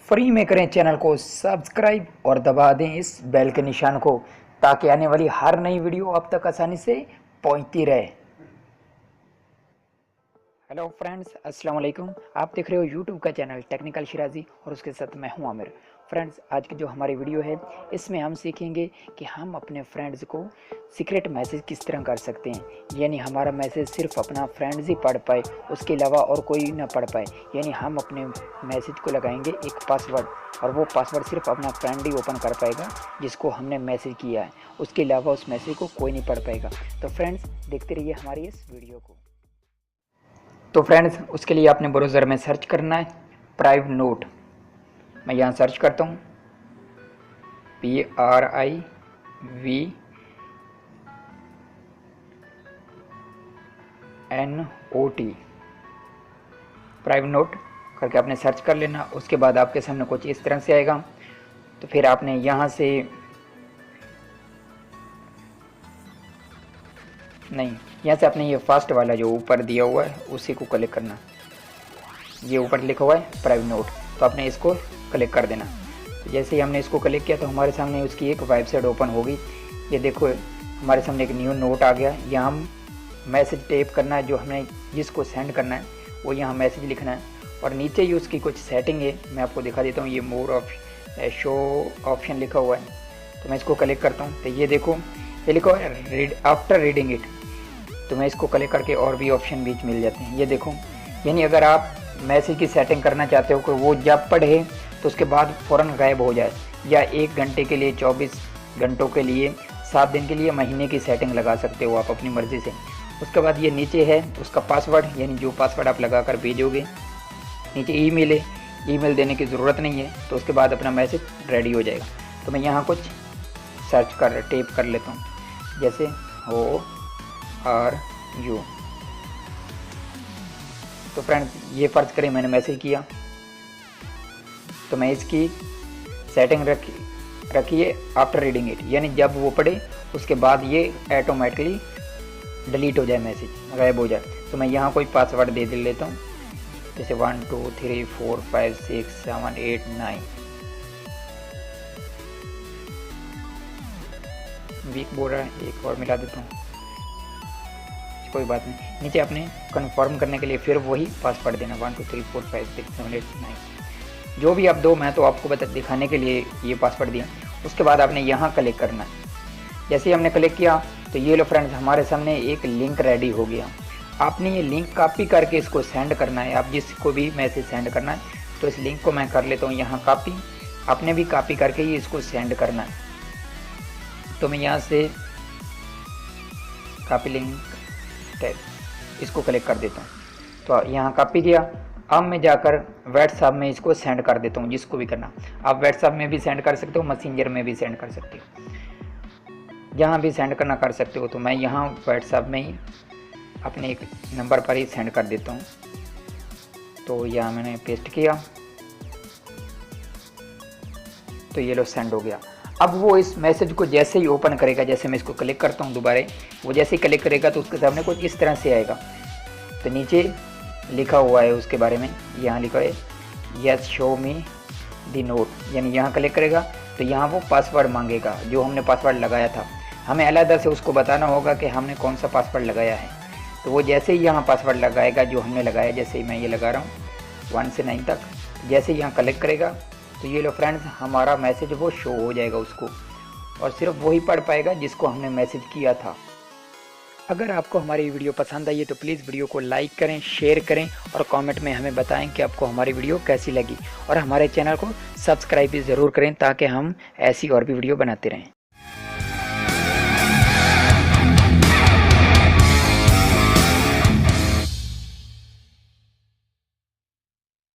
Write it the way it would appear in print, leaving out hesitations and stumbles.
Free में करें channel को सब्सक्राइब और दबा दें इस बेल के निशान को ताकि आने वाली हर नई वीडियो आप तक आसानी से पहुंचती रहे। हेलो फ्रेंड्स, अस्सलाम वालेकुम। आप देख रहे हो यूट्यूब का चैनल टेक्निकल शिराजी और उसके साथ मैं हूं आमिर। फ्रेंड्स, आज की जो हमारी वीडियो है इसमें हम सीखेंगे कि हम अपने फ्रेंड्स को सीक्रेट मैसेज किस तरह कर सकते हैं, यानी हमारा मैसेज सिर्फ अपना फ्रेंड्स ही पढ़ पाए, उसके अलावा और कोई ना पढ़ पाए। यानी हम अपने मैसेज को लगाएंगे एक पासवर्ड और वो पासवर्ड सिर्फ अपना फ्रेंड ही ओपन कर पाएगा जिसको हमने मैसेज किया है, उसके अलावा उस मैसेज को कोई नहीं पढ़ पाएगा। तो फ्रेंड्स, देखते रहिए हमारी इस वीडियो को। तो फ्रेंड्स, उसके लिए आपने ब्राउज़र में सर्च करना है प्राइव नोट। मैं यहाँ सर्च करता हूँ PRIVNOT प्राइव नोट करके आपने सर्च कर लेना। उसके बाद आपके सामने कुछ इस तरह से आएगा। तो फिर आपने यहाँ से यहाँ से आपने ये फर्स्ट वाला जो ऊपर दिया हुआ है उसी को क्लिक करना। ये ऊपर लिखा हुआ है प्राइव नोट, तो आपने इसको क्लिक कर देना। तो जैसे ही हमने इसको क्लिक किया तो हमारे सामने उसकी एक वेबसाइट ओपन होगी। ये देखो, हमारे सामने एक न्यू नोट आ गया। यहाँ हम मैसेज टाइप करना है, जो हमने जिसको सेंड करना है वो यहाँ मैसेज लिखना है और नीचे ही उसकी कुछ सेटिंग है, मैं आपको दिखा देता हूँ। ये मोर ऑफ शो ऑप्शन लिखा हुआ है, तो मैं इसको क्लिक करता हूँ। तो ये देखो, ये लिखा हुआ है रीड आफ्टर रीडिंग इट। तो मैं इसको क्लिक करके और भी ऑप्शन बीच मिल जाते हैं। ये देखो, यानी अगर आप मैसेज की सेटिंग करना चाहते हो कि वो जब पढ़े तो उसके बाद फ़ौरन गायब हो जाए, या 1 घंटे के लिए, 24 घंटों के लिए, 7 दिन के लिए, महीने की सेटिंग लगा सकते हो आप अपनी मर्ज़ी से। उसके बाद ये नीचे है उसका पासवर्ड, यानी जो पासवर्ड आप लगा कर भेजोगे। नीचे ईमेल है, ईमेल देने की ज़रूरत नहीं है। तो उसके बाद अपना मैसेज रेडी हो जाएगा। तो मैं यहाँ कुछ सर्च कर टाइप कर लेता हूँ, जैसे हो आर यू। तो फ्रेंड्स, ये फ़र्ज करें मैंने मैसेज किया, तो मैं इसकी सेटिंग रखिए आफ्टर रीडिंग इट, यानी जब वो पढ़े उसके बाद ये ऑटोमेटिकली डिलीट हो जाए, मैसेज गायब हो जाए। तो मैं यहाँ कोई पासवर्ड दे लेता हूँ, जैसे 1 2 3 4 5 6 7 8 9। वीक बोल रहा है, एक और मिला देता हूँ, कोई बात नहीं। नीचे आपने कन्फर्म करने के लिए फिर वही पासवर्ड देना, 1 2 3 4 5 6 7 8 9, जो भी आप दो। मैं तो आपको दिखाने के लिए ये पासवर्ड दिया। उसके बाद आपने यहाँ क्लिक करना है। जैसे ही हमने क्लिक किया तो ये लो फ्रेंड्स, हमारे सामने एक लिंक रेडी हो गया। आपने ये लिंक कॉपी करके इसको सेंड करना है। आप जिसको भी मैसेज सेंड करना है, तो इस लिंक को मैं कर लेता हूँ यहाँ कॉपी। आपने भी कॉपी करके ही इसको सेंड करना है। तो मैं यहाँ से कॉपी लिंक टैब, इसको क्लिक कर देता हूँ। तो यहाँ कॉपी किया। अब मैं जाकर व्हाट्सएप में इसको सेंड कर देता हूँ, जिसको भी करना। आप व्हाट्सएप में भी सेंड कर सकते हो, मैसेंजर में भी सेंड कर सकते हो, जहाँ भी सेंड करना कर सकते हो। तो मैं यहाँ व्हाट्सएप में ही अपने एक नंबर पर ही सेंड कर देता हूँ। तो यहाँ मैंने पेस्ट किया, तो ये लो सेंड हो गया। अब वो इस मैसेज को जैसे ही ओपन करेगा, जैसे मैं इसको क्लिक करता हूँ दोबारा, वो जैसे ही क्लिक करेगा तो उसके सामने कुछ इस तरह से आएगा। तो नीचे लिखा हुआ है उसके बारे में, यहाँ लिखा है यस शो मी दी नोट, यानी यहाँ क्लिक करेगा तो यहाँ वो पासवर्ड मांगेगा जो हमने पासवर्ड लगाया था। हमें अलग से उसको बताना होगा कि हमने कौन सा पासवर्ड लगाया है। तो वो जैसे ही यहाँ पासवर्ड लगाएगा जो हमने लगाया, जैसे ही मैं ये लगा रहा हूँ 1 से 9 तक, जैसे ही यहाँ क्लिक करेगा तो ये लो फ्रेंड्स, हमारा मैसेज वो शो हो जाएगा उसको, और सिर्फ वही पढ़ पाएगा जिसको हमने मैसेज किया था। अगर आपको हमारी वीडियो पसंद आई है तो प्लीज़ वीडियो को लाइक करें, शेयर करें और कमेंट में हमें बताएं कि आपको हमारी वीडियो कैसी लगी। और हमारे चैनल को सब्सक्राइब भी ज़रूर करें ताकि हम ऐसी और भी वीडियो बनाते रहें।